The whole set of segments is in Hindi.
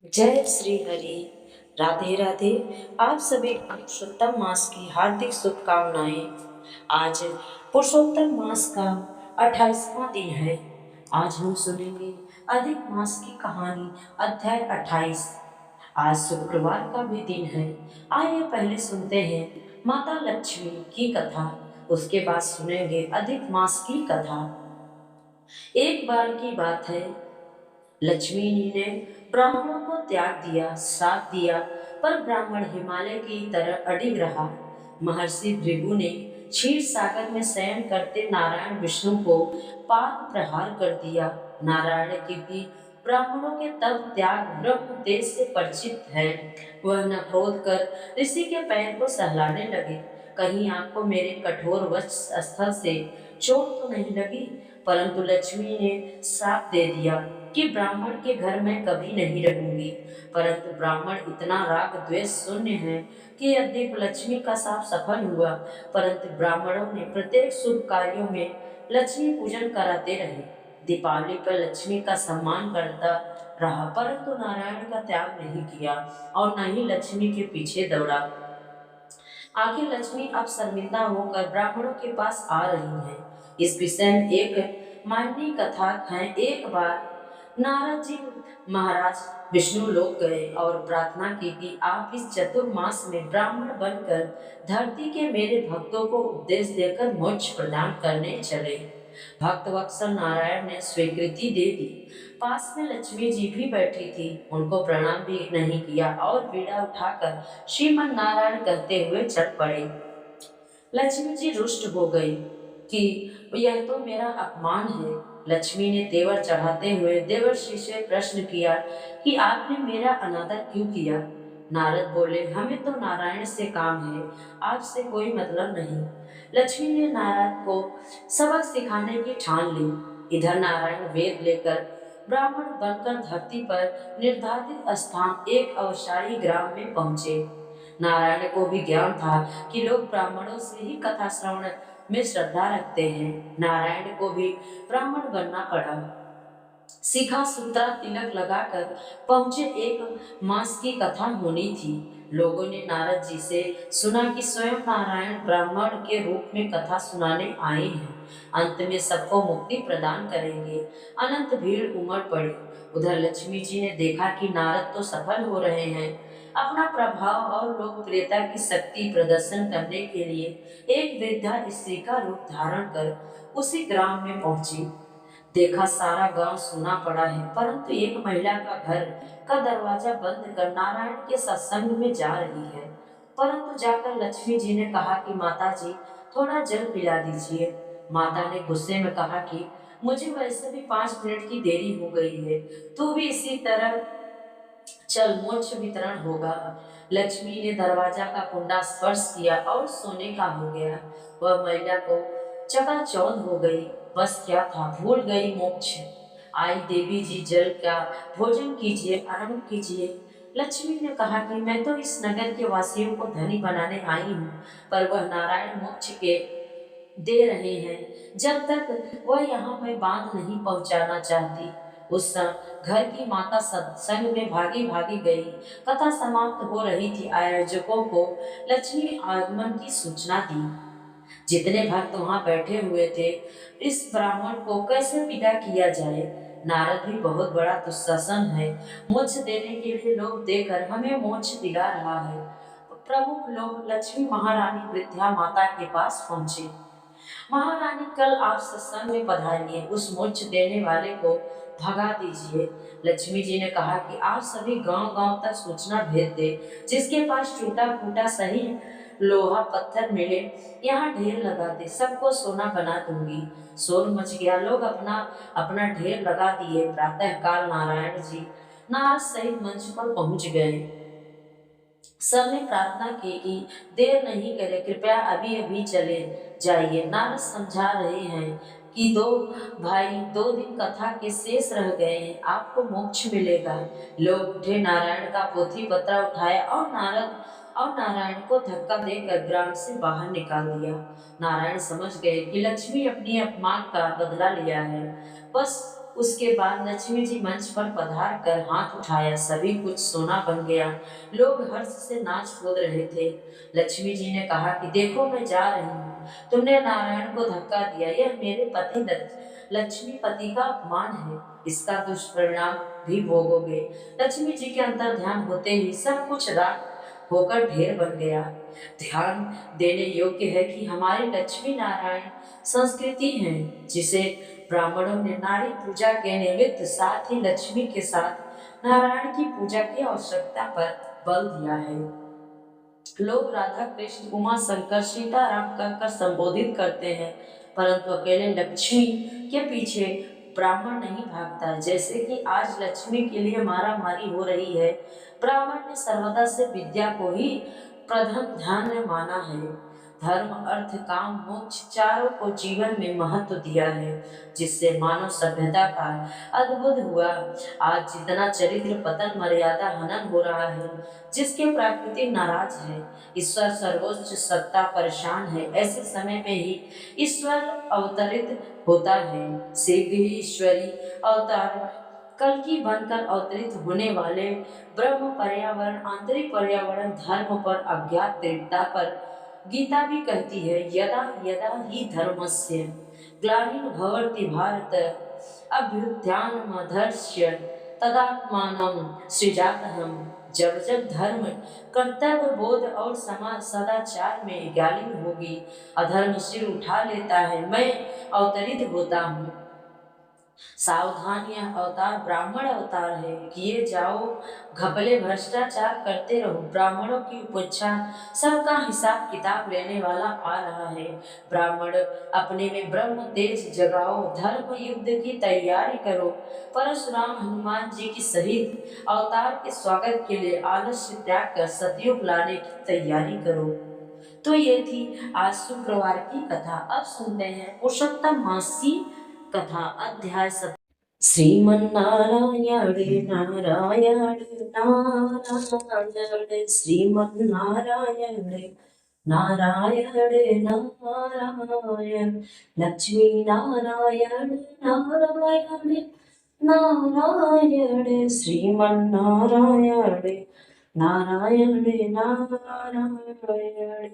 जय श्री हरि। राधे राधे। आप सभी को पुरुषोत्तम मास की हार्दिक शुभकामनाएं। आज पुरुषोत्तम मास का 28वां दिन है। आज हम सुनेंगे अधिक मास की कहानी, अध्याय 28। आज शुक्रवार का भी दिन है। आइए पहले सुनते हैं माता लक्ष्मी की कथा, उसके बाद सुनेंगे अधिक मास की कथा। एक बार की बात है, लक्ष्मी जी ने ब्राह्मणों को त्याग दिया, श्राप दिया, पर ब्राह्मण हिमालय की तरह अडिग रहा। महर्षि भृगु ने क्षीर सागर में शयन करते नारायण विष्णु को पाद प्रहार कर दिया। नारायण की भी ब्राह्मणों के तप त्याग ब्रह्म तेज से परिचित है। वह न क्रोध कर ऋषि के पैर को सहलाने लगे, कहीं आपको मेरे कठोर वज्र स्थल से चोट तो नहीं लगी। परंतु लक्ष्मी ने श्राप दे दिया कि ब्राह्मण के घर में कभी नहीं रहूंगी। परंतु ब्राह्मण इतना राग द्वेष शून्य है कि यद्यपि लक्ष्मी का शाप सफल हुआ, परंतु ब्राह्मणों ने प्रत्येक शुभ कार्यों में लक्ष्मी पूजन कराते रहे। दीपावली पर लक्ष्मी का सम्मान करता रहा, परंतु नारायण का त्याग नहीं किया और न ही लक्ष्मी के पीछे दौड़ा। आखिर लक्ष्मी अब शर्मिंदा होकर ब्राह्मणों के पास आ रही है। इस विषय में एक माननीय कथा है। एक बार नारद जी महाराज विष्णु लोक गए और प्रार्थना की कि आप इस चतुर्मास में ब्राह्मण बनकर धरती के मेरे भक्तों को उपदेश देकर मोक्ष प्रदान करने चले। भक्त वत्सल नारायण ने स्वीकृति दे दी। पास में लक्ष्मी जी भी बैठी थी, उनको प्रणाम भी नहीं किया और बीड़ा उठाकर श्रीमन नारायण कहते हुए चल पड़े। लक्ष्मी जी रुष्ट हो गई कि यह तो मेरा अपमान है। लक्ष्मी ने तेवर चढ़ाते हुए देवर्षि से प्रश्न किया कि आपने मेरा अनादर क्यों किया। नारद बोले, हमें तो नारायण से काम है, आपसे कोई मतलब नहीं। लक्ष्मी ने नारद को सबक सिखाने की ठान ली। इधर नारायण वेद लेकर ब्राह्मण बनकर धरती पर निर्धारित स्थान एक अवसायी ग्राम में पहुंचे। नारायण को भी ज्ञान था कि लोग ब्राह्मणों से ही कथा श्रवण में श्रद्धा रखते हैं। नारायण को भी ब्राह्मण बनना पड़ा। शिखा सूत्रा तिलक लगाकर पहुंचे। एक मास की कथा होनी थी। लोगों ने नारद जी से सुना कि स्वयं नारायण ब्राह्मण के रूप में कथा सुनाने आए हैं, अंत में सबको मुक्ति प्रदान करेंगे। अनंत भीड़ उमड़ पड़ी। उधर लक्ष्मी जी ने देखा कि नारद तो सफल हो रहे हैं। अपना प्रभाव और लोकप्रियता की शक्ति प्रदर्शन करने के लिए एक वृद्धा स्त्री का रूप धारण कर उसी ग्राम में पहुंची। देखा सारा गांव सुना पड़ा है, परंतु एक महिला का घर का दरवाजा बंद कर नारायण के सत्संग में जा रही है। परंतु जाकर लक्ष्मी जी ने कहा कि माता जी, थोड़ा जल पिला दीजिए। माता ने गुस्से में कहा कि मुझे वैसे भी 5 मिनट की देरी हो गई है, तू भी इसी तरह चल, मोक्ष वितरण होगा। लक्ष्मी ने दरवाजा का कुंडा स्पर्श किया और सोने का हो गया। वह महिला को चकाचौंध हो गई। बस क्या था, भूल गई मोक्ष। आई देवी जी, जल का भोजन कीजिए, आराम कीजिए। लक्ष्मी ने कहा कि मैं तो इस नगर के वासियों को धनी बनाने आई हूँ, पर वह नारायण मोक्ष के दे रहे हैं। जब तक वह यहाँ मैं बांध नहीं पहुंचाना चाहती। उस घर की माता सत्संग में भागी भागी गई। कथा समाप्त हो रही थी। आयोजकों को लक्ष्मी आगमन की सूचना दी। जितने भक्त वहां बैठे हुए थे, इस ब्राह्मण को कैसे विदा किया जाए। नारद भी बहुत बड़ा दुशासन है, मोक्ष देने के लिए लोग देकर हमें मोक्ष दिला रहा है। प्रमुख लोग लक्ष्मी महारानी विद्या माता के पास पहुंचे। महारानी, कल आप सत्संग में पधारिए, उस मोक्ष देने वाले को भगा दीजिए। लक्ष्मी जी ने कहा कि आप सभी गांव गांव तक सूचना भेज दे, जिसके पास टूटा फूटा सही लोहा पत्थर मिले, यहाँ ढेर लगा दे, सबको सोना बना दूंगी। शोर मच गया। लोग अपना अपना ढेर लगा दिए। प्रातः काल नारायण जी नारद सहित मंच पर पहुंच गए। सबने प्रार्थना की कि देर नहीं करे, कृपया अभी अभी चले जाइए। नारद समझा रहे हैं कि दो भाई, 2 दिन कथा के शेष रह गए हैं, आपको मोक्ष मिलेगा। लोग उठे, नारायण का पोथी पत्रा उठाया और नारायण को धक्का देकर ग्राम से बाहर निकाल दिया। नारायण समझ गए कि लक्ष्मी अपनी अपमान का बदला लिया है। बस उसके बाद लक्ष्मी जी मंच पर पधार कर हाथ उठाया, सभी कुछ सोना बन गया। लोग हर्ष से नाच कूद रहे थे। लक्ष्मी जी ने कहा कि देखो मैं जा रही हूँ, तुमने नारायण को धक्का दिया, यह मेरे पति लक्ष्मीपति का अपमान है, इसका दुष्परिणाम भी भोगोगे। लक्ष्मी जी के अंतर ध्यान होते ही सब कुछ राख होकर ढेर बन गया। ध्यान देने योग्य है कि हमारी लक्ष्मी नारायण संस्कृति है, जिसे ब्राह्मणों ने नारी पूजा के निमित्त साथ ही लक्ष्मी के साथ नारायण की पूजा की आवश्यकता पर बल दिया है। लोग राधा कृष्ण उमा शंकर सीताराम कहकर संबोधित करते हैं, परंतु अकेले लक्ष्मी के पीछे ब्राह्मण नहीं भागता। जैसे कि आज लक्ष्मी के लिए मारा मारी हो रही है, ब्राह्मण ने सर्वदा से विद्या को ही प्रथम ध्यान में माना है। धर्म अर्थ काम मोक्ष चारों को जीवन में महत्व दिया है, जिससे मानव सभ्यता का अद्भुत हुआ। आज जितना चरित्र पतन मर्यादा हनन हो रहा है, जिसके प्रकृति नाराज है, ईश्वर सर्वोच्च सत्ता परेशान है, ऐसे समय में ही ईश्वर अवतरित होता है। शीघ्र ही ईश्वरी अवतार कल की बनकर अवतरित होने वाले ब्रह्म पर्यावरण आंतरिक पर्यावरण धर्म पर अज्ञात दृढ़ता पर गीता भी कहती है, यदा यदा ही धर्मस्य ग्लानिर्भवति भारत अभ्युत्थानमधर्ष्य तदात्मानं सृजाम्यहम्। जब जब धर्म कर्तव्य बोध और समाज सदाचार में ग्लानि होगी, अधर्म सिर उठा लेता है, मैं अवतरित होता हूँ। सावधान, यह अवतार ब्राह्मण अवतार है, किए जाओ घपले भ्रष्टाचार करते रहो, ब्राह्मणों की उपेक्षा, सबका हिसाब किताब लेने वाला आ रहा है। ब्राह्मण अपने में ब्रह्म तेज जगाओ, धर्म युद्ध की तैयारी करो। परशुराम हनुमान जी की सहित अवतार के स्वागत के लिए आलस्य त्याग कर सतयुग लाने की तैयारी करो। तो ये थी आज शुक्रवार की कथा। अब सुनते हैं पुरुषोत्तम मास की कथा। अध्याय श्रीमन्नारायण नारायण नारायण श्रीमन्नारायण नारायण नारायण लक्ष्मी नारायण नारायण नारायण श्रीमन्नारायण नारायण नारायण।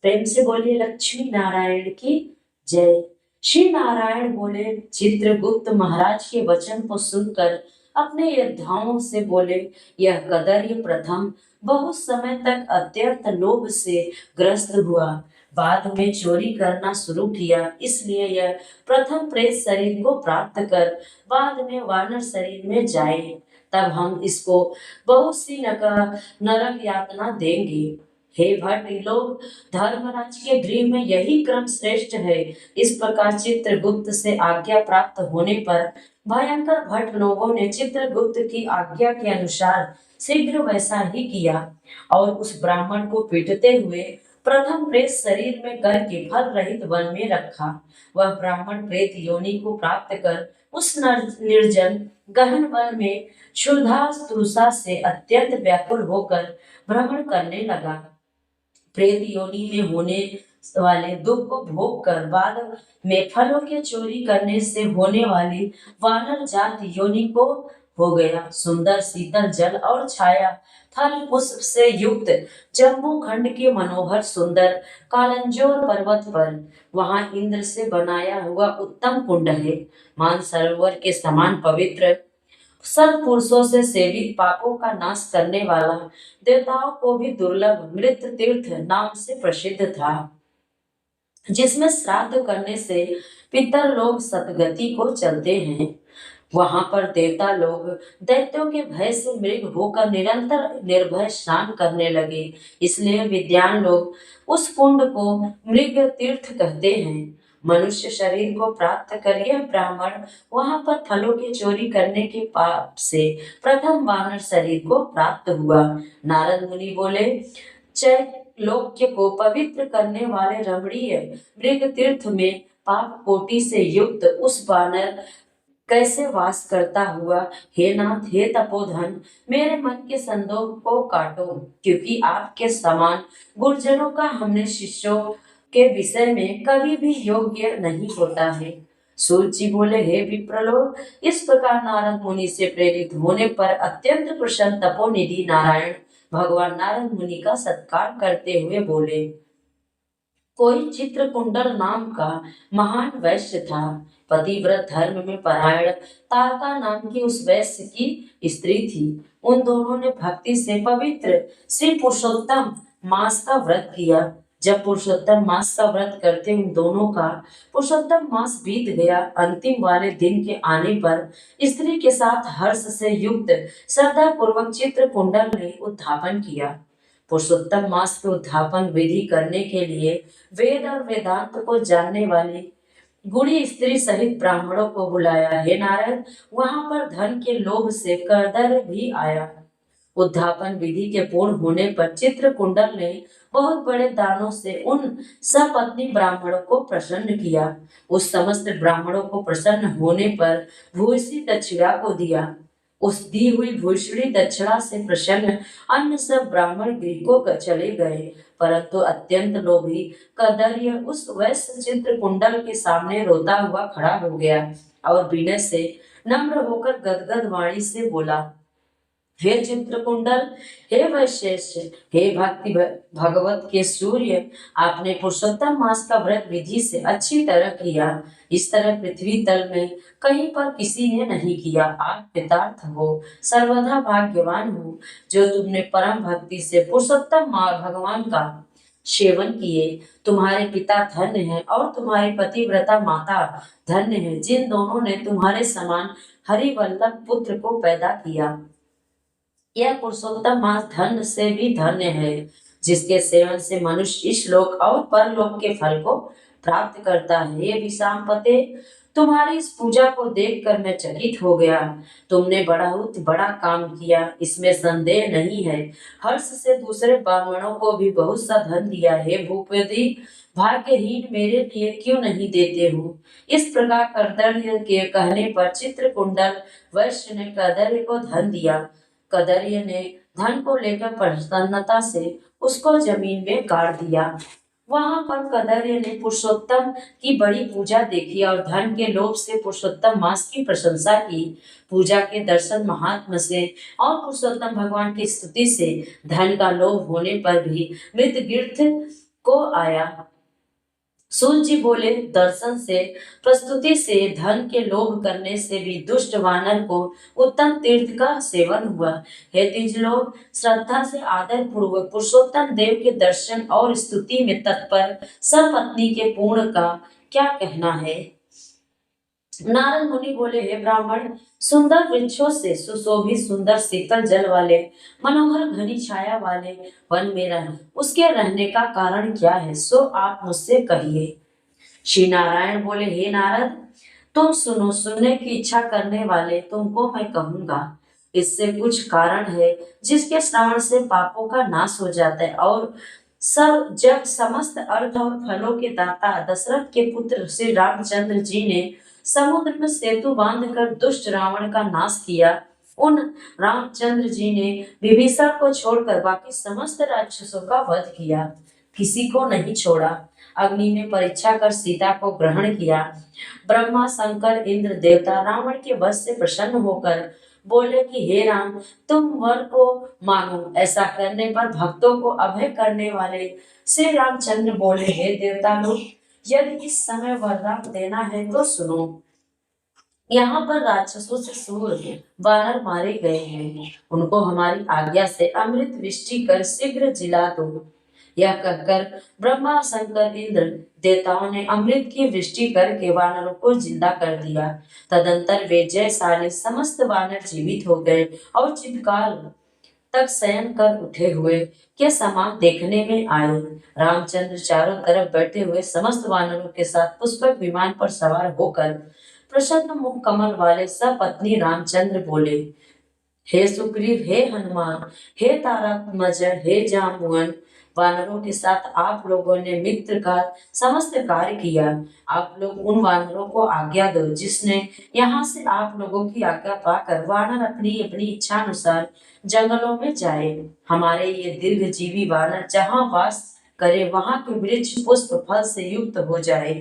प्रेम से बोलिए लक्ष्मी नारायण की जय। श्री नारायण बोले, चित्रगुप्त महाराज के वचन को सुनकर अपने योद्धाओं से बोले, यह कदर्य प्रथम बहुत समय तक अत्यंत लोभ से ग्रस्त हुआ, बाद में चोरी करना शुरू किया, इसलिए यह प्रथम प्रेत शरीर को प्राप्त कर बाद में वानर शरीर में जाए, तब हम इसको बहुत सी नरक यातना देंगे। हे भट्ट लोग, धर्मराज के गृह में यही क्रम श्रेष्ठ है। इस प्रकार चित्रगुप्त से आज्ञा प्राप्त होने पर भयंकर भट्ट लोगों ने चित्रगुप्त की आज्ञा के अनुसार शीघ्र वैसा ही किया और उस ब्राह्मण को पीटते हुए प्रथम प्रेत शरीर में करके फल रहित वन में रखा। वह ब्राह्मण प्रेत योनि को प्राप्त कर उस निर्जन गहन वन में क्षुधा तृषा से अत्यंत व्याकुल होकर भ्रमण करने लगा। प्रेत योनि में होने वाले दुख को भोग कर बाद में फलों के चोरी करने से होने वाली वानर जात योनि को हो गया। सुंदर शीतल जल और छाया फल पुष्प से युक्त जम्मू खंड के मनोहर सुंदर कालंजोर पर्वत पर वहां इंद्र से बनाया हुआ उत्तम कुंड है, मानसरोवर के समान पवित्र, सत्पुरुषों से सेवित, पापों का नाश करने वाला, देवताओं को भी दुर्लभ मृत तीर्थ नाम से प्रसिद्ध था, जिसमें श्राद्ध करने से पितर लोग सतगति को चलते हैं। वहां पर देवता लोग दैत्यों के भय से मृग होकर निरंतर निर्भय स्नान करने लगे, इसलिए विद्वान लोग उस कुंड को मृग तीर्थ कहते हैं। मनुष्य शरीर को प्राप्त कर यह ब्राह्मण वहां पर फलों की चोरी करने के पाप से प्रथम वानर शरीर को प्राप्त हुआ। नारद मुनि बोले, लोक्य को पवित्र करने वाले रमणीय मृग तीर्थ में पाप कोटि से युक्त उस वानर कैसे वास करता हुआ, हे नाथ, हे तपोधन, मेरे मन के संदेह को काटो, क्योंकि आपके समान गुरुजनों का हमने शिष्यों के विषय में कभी भी योग्य नहीं होता है। सूत जी बोले, हे विप्रलोक, इस प्रकार नारद मुनि से प्रेरित होने पर अत्यंत प्रसन्न तपोनिधि नारायण भगवान नारद मुनि का सत्कार करते हुए बोले, कोई चित्रकुंडल नाम का महान वैश्य था। पतिव्रत धर्म में परायण तारका नाम की उस वैश्य की स्त्री थी। उन दोनों ने भक्ति से पवित्र श्री पुरुषोत्तम मास का व्रत किया। जब पुरुषोत्तम मास का व्रत करते उन दोनों का पुरुषोत्तम मास बीत गया। अंतिम वाले दिन के आने पर स्त्री के साथ हर्ष से युक्त श्रद्धा पूर्वक चित्र कुंडल ने उत्थापन किया। पुरुषोत्तम मास के उत्थापन विधि करने के लिए वेद और वेदांत को जानने वाली गुणी स्त्री सहित ब्राह्मणों को बुलाया। हे नारद, वहां पर धन के लोभ से करदर भी आया। उद्धापन विधि के पूर्ण होने पर चित्रकुंडल ने बहुत बड़े दानों से उन सपत्नी ब्राह्मणों को प्रसन्न किया। उस समस्त ब्राह्मणों को प्रसन्न होने पर भूसी दक्षिणा को दिया। उस दी हुई भूषणी दक्षिणा से प्रसन्न अन्य सब ब्राह्मण गृह को चले गए, परंतु अत्यंत लोभी कदर्य उस वैश्य चित्रकुंडल के सामने रोता हुआ खड़ा हो गया और विनय से नम्र होकर गदगद वाणी से बोला, हे चित्रकुंडल, हे वैशेष्य, हे भक्ति भगवत के सूर्य, आपने पुरुषोत्तम मास का व्रत विधि से अच्छी तरह किया। इस तरह पृथ्वी तल में कहीं पर किसी ने नहीं किया। आप कृतार्थ हो, सर्वदा भाग्यवान हो, जो तुमने परम भक्ति से पुरुषोत्तम भगवान का सेवन किए। तुम्हारे पिता धन्य हैं और तुम्हारी पतिव्रता माता धन्य है, जिन दोनों ने तुम्हारे समान हरिवल्लभ पुत्र को पैदा किया। यह पुरुषोत्तम मास धन से भी धन्य है, जिसके सेवन से मनुष्य इस लोक और परलोक के फल को प्राप्त करता है। ये विषामपते, तुम्हारी इस पूजा को देखकर मैं चकित हो गया। तुमने बहुत बड़ा काम किया, इसमें संदेह नहीं है। हर्ष से दूसरे ब्राह्मणों को भी बहुत सा धन दिया है। भूपति, भाग्यहीन मेरे लिए क्यों नहीं देते हो? इस प्रकार कर्दर्य के कहने पर चित्रकुंडल वैश्य ने कर्दर्य को धन दिया। कदर्य ने धन को लेकर प्रसन्नता से उसको जमीन में गाड़ दिया। वहां पर कदर्य ने पुरुषोत्तम की बड़ी पूजा देखी और धन के लोभ से पुरुषोत्तम मास की प्रशंसा की। पूजा के दर्शन महात्म से और पुरुषोत्तम भगवान की स्तुति से धन का लोभ होने पर भी मृत गिर्थ को आया। सूत जी बोले, दर्शन से प्रस्तुति से धन के लोभ करने से भी दुष्ट वानर को उत्तम तीर्थ का सेवन हुआ। हे द्विज लोग, श्रद्धा से आदर पूर्वक पुरुषोत्तम देव के दर्शन और स्तुति में तत्पर सपत्नी के पूर्ण का क्या कहना है? नारद मुनि बोले, हे ब्राह्मण, सुंदर वृक्षों से सुशोभित सुंदर शीतल जल वाले मनोहर घनी छाया वाले वन में उसके रहने का कारण क्या है, सो आप मुझसे कहिए। श्री नारायण बोले, हे नारद, तुम सुनो, सुनने की इच्छा करने वाले तुमको मैं कहूंगा। इससे कुछ कारण है जिसके श्रवण से पापों का नाश हो जाता है और सब जब समस्त अर्थ और फलों के दाता दशरथ के पुत्र श्री रामचंद्र जी ने समुद्र में सेतु बांधकर दुष्ट रावण का नाश किया, उन रामचंद्र जी ने विभीषण को छोड़कर बाकी समस्त राक्षसों का वध किया, किसी को नहीं छोड़ा। अग्नि ने परीक्षा कर सीता को ग्रहण किया। ब्रह्मा, शंकर, इंद्र देवता रावण के वध से प्रसन्न होकर बोले कि हे राम, तुम वर को मांगो। ऐसा करने पर भक्तों को अभय करने वाले श्री रामचंद्र बोले, हे देवता लोग, यदि इस समय वरदान देना है तो सुनो। यहाँ पर राक्षसों से सूर्य वानर मारे गए हैं, उनको हमारी आज्ञा से अमृत वृष्टि कर शीघ्र जिला दो। यह कहकर ब्रह्मा, शंकर, इंद्र देवताओं ने अमृत की वृष्टि करके वानरों को जिंदा कर दिया। तदंतर वे जयशाली समस्त वानर जीवित हो गए और चिरकाल तक शयन कर उठे हुए के समान देखने में आए। रामचंद्र चारों तरफ बैठे हुए समस्त वानरों के साथ पुष्पक विमान पर सवार होकर प्रसन्न मुख कमल वाले सपत्नी रामचंद्र बोले, हे सुग्रीव, हे हनुमान, हे तारात्मज, हे जामुन, वानरों के साथ आप लोगों ने मित्र का समस्त कार्य किया। आप लोग उन वानरों को आज्ञा दो जिसने यहाँ से आप लोगों की आज्ञा पाकर वानर अपनी अपनी इच्छा अनुसार जंगलों में जाए। हमारे ये दीर्घजीवी वानर जहाँ वास करे, वहां के वृक्ष पुष्प फल से युक्त हो जाए,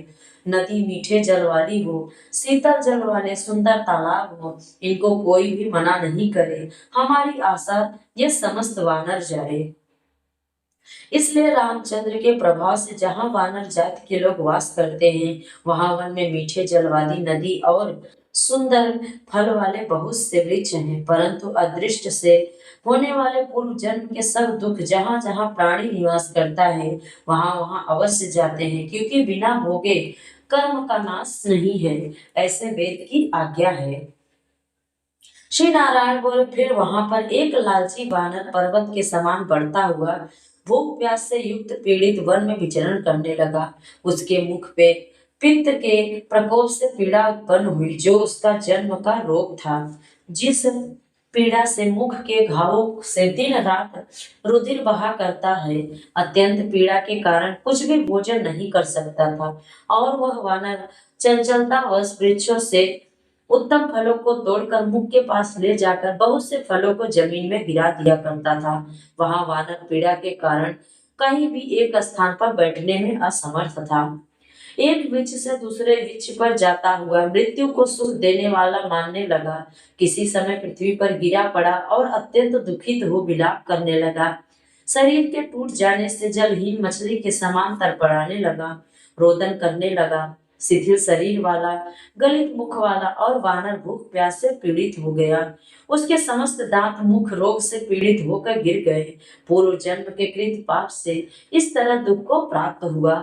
नदी मीठे जल वाली हो, शीतल जल वाले सुंदर तालाब हो, इनको कोई भी मना नहीं करे। हमारी आशा ये समस्त वानर जाए। इसलिए रामचंद्र के प्रभाव से जहाँ वानर जाति के लोग वास करते हैं, वहां वन में मीठे जल वाली नदी और सुंदर फल वाले बहुत से वृक्ष हैं। परंतु अदृष्ट से होने वाले पूर्व जन्म के सब दुख जहाँ जहाँ प्राणी निवास करता है, वहां वहां अवश्य जाते हैं, क्योंकि बिना भोगे कर्म का नाश नहीं है, ऐसे वेद की आज्ञा है। श्री नारायण बोले, फिर वहां पर एक लालची वानर पर्वत के समान बढ़ता हुआ भूख प्यास से युक्त पीड़ित वन में विचरण करने लगा। उसके मुख पे पित्त के प्रकोप से पीड़ा उत्पन्न हुई, जो उसका जन्म का रोग था। जिस पीड़ा से मुख के घावों से दिन रात रुधिर बहा करता है, अत्यंत पीड़ा के कारण कुछ भी भोजन नहीं कर सकता था, और वह वानर चंचलता वश वृक्षों से उत्तम फलों को तोड़कर मुख के पास ले जाकर बहुत से फलों को जमीन में गिरा दिया करता था। वहां वानर पीड़ा के कारण कहीं भी एक स्थान पर बैठने में असमर्थ था। एक वृक्ष से दूसरे वृक्ष पर जाता हुआ मृत्यु को सुख देने वाला मानने लगा। किसी समय पृथ्वी पर गिरा पड़ा और अत्यंत दुखित हो विलाप करने लगा। शरीर के टूट जाने से जलहीन मछली के समान तड़पड़ाने लगा, रोदन करने लगा। शिथिल शरीर वाला, गलित मुख वाला और वानर भूख प्यास से पीड़ित हो गया। उसके समस्त दांत मुख रोग से पीड़ित होकर गिर गए। पूर्व जन्म के कृत पाप से इस तरह दुख को प्राप्त हुआ।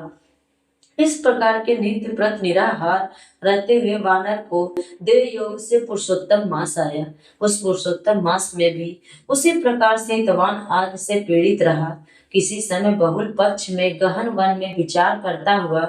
इस प्रकार के नित्य व्रत निराहार रहते हुए वानर को देव योग से पुरुषोत्तम मास आया। उस पुरुषोत्तम मास में भी उसी प्रकार से तवान आग से पीड़ित रहा। किसी समय बहुल पक्ष में गहन वन में विचार करता हुआ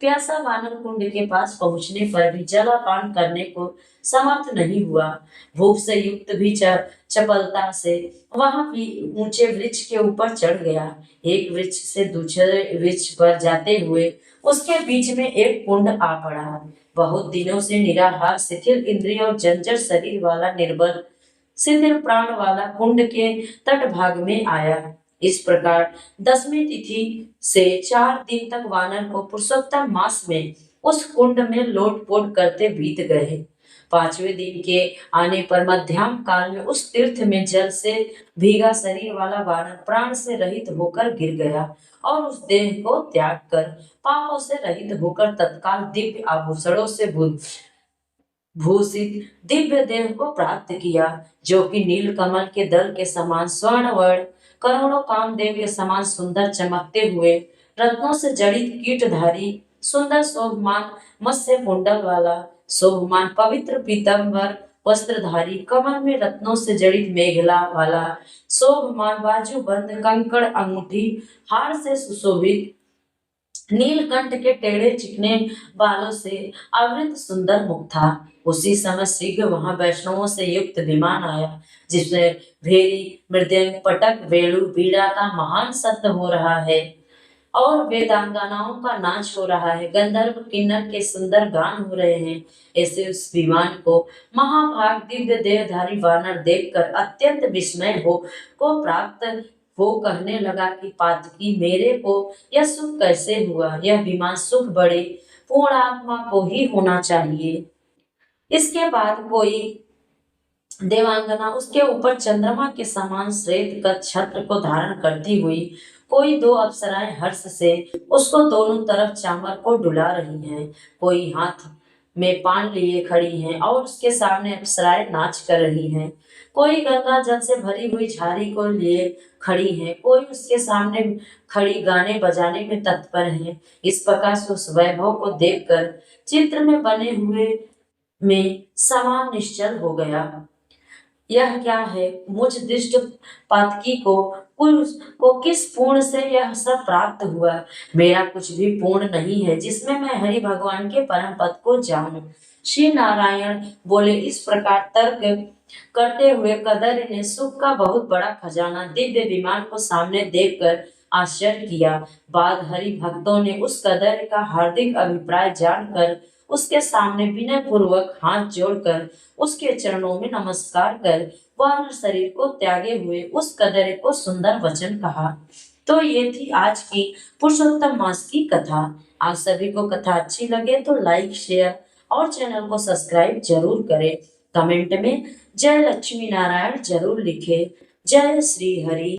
प्यासा वानर कुंड के पास पहुंचने पर भी जलापान करने को समर्थ नहीं हुआ। भूख से युक्त भी चपलता से वहां भी ऊंचे वृक्ष के ऊपर चढ़ गया। एक वृक्ष से दूसरे वृक्ष पर जाते हुए उसके बीच में एक कुंड आ पड़ा। बहुत दिनों से निराहार, शिथिल इंद्रिय और जर्जर शरीर वाला, निर्बल शिथिल प्राण वाला कुंड के तट भाग में आया। इस प्रकार 10वीं तिथि से 4 दिन तक वानर को पुरुषोत्तम मास में उस कुंड में लोटपोट करते बीत गए। 5वें दिन के आने पर मध्याह्न काल में उस तीर्थ में जल से भीगा शरीर वाला वानर प्राण से रहित होकर गिर गया, और उस देह को त्याग कर पापों से रहित होकर तत्काल दिव्य आभूषणों से भूषित दिव्य देह को प्राप्त किया, जो कि नील कमल के दल के समान स्वर्ण वर्ण, करोड़ों कामदेव के समान सुंदर चमकते हुए, रत्नों से जड़ित कीटधारी, सुंदर शोभमान मत्स्य कुंडल वाला, शोभमान पवित्र पीतांबर वस्त्रधारी, कमर में रत्नों से जड़ित मेघला वाला, शोभमान बाजूबंद कंकड़ अंगूठी हार से सुशोभित, नीलकंठ के टेढ़े चिकने बालों से आवृत सुंदर मुख था। उसी समय शीघ्र वहां वैष्णवों से युक्त विमान आया, जिसमें भेरी, मृदंग, पटक, वेणु, बीड़ा का महान शब्द हो रहा है, और वेदांगनाओं का नाच हो रहा है। गंधर्व किन्नर के सुंदर गान हो रहे हैं। ऐसे उस विमान को महाभाग दिव्य देहधारी वानर देखकर अत्यंत विस्मय को प्राप्त वो कहने लगा कि पातकी, मेरे को यह सुख कैसे हुआ? यह विमान सुख बड़े पूर्ण आत्मा को ही होना चाहिए। इसके बाद कोई देवांगना उसके ऊपर चंद्रमा के समान श्वेत का छत्र को धारण करती हुई, कोई 2 अप्सराएं हर्ष से उसको दोनों तरफ चामर को डुला रही हैं, कोई हाथ में पान लिए खड़ी हैं और उसके सामने अप्सराएं नाच कर रही हैं, कोई गंगा जल से भरी हुई झाड़ी को लिए खड़ी है, कोई उसके सामने खड़ी गाने बजाने में तत्पर है। इस प्रकार से उस वैभव को देखकर चित्र में बने हुए में समान निश्चल हो गया। यह क्या है? मुझ दुष्ट पातकी को कुल को किस पूर्ण से यह सब प्राप्त हुआ? मेरा कुछ भी पूर्ण नहीं है जिसमें मैं हरि भगवान के परम पद को जानूं। श्री नारायण बोले, इस प्रकार तर्क करते हुए कदर ने सुख का बहुत बड़ा खजाना दिव्य विमान को सामने देखकर आश्चर्य किया। बाद हरि भक्तों ने उस कदर का हार्दिक अभिप्राय जानकर उसके सामने विनय पूर्वक हाथ जोड़कर उसके चरणों में नमस्कार कर वानर शरीर को त्यागे हुए उस कदर को सुंदर वचन कहा। तो ये थी आज की पुरुषोत्तम मास की कथा। आप सभी को कथा अच्छी लगे तो लाइक शेयर और चैनल को सब्सक्राइब जरूर करें। कमेंट में जय लक्ष्मी नारायण जरूर लिखें। जय श्री हरि।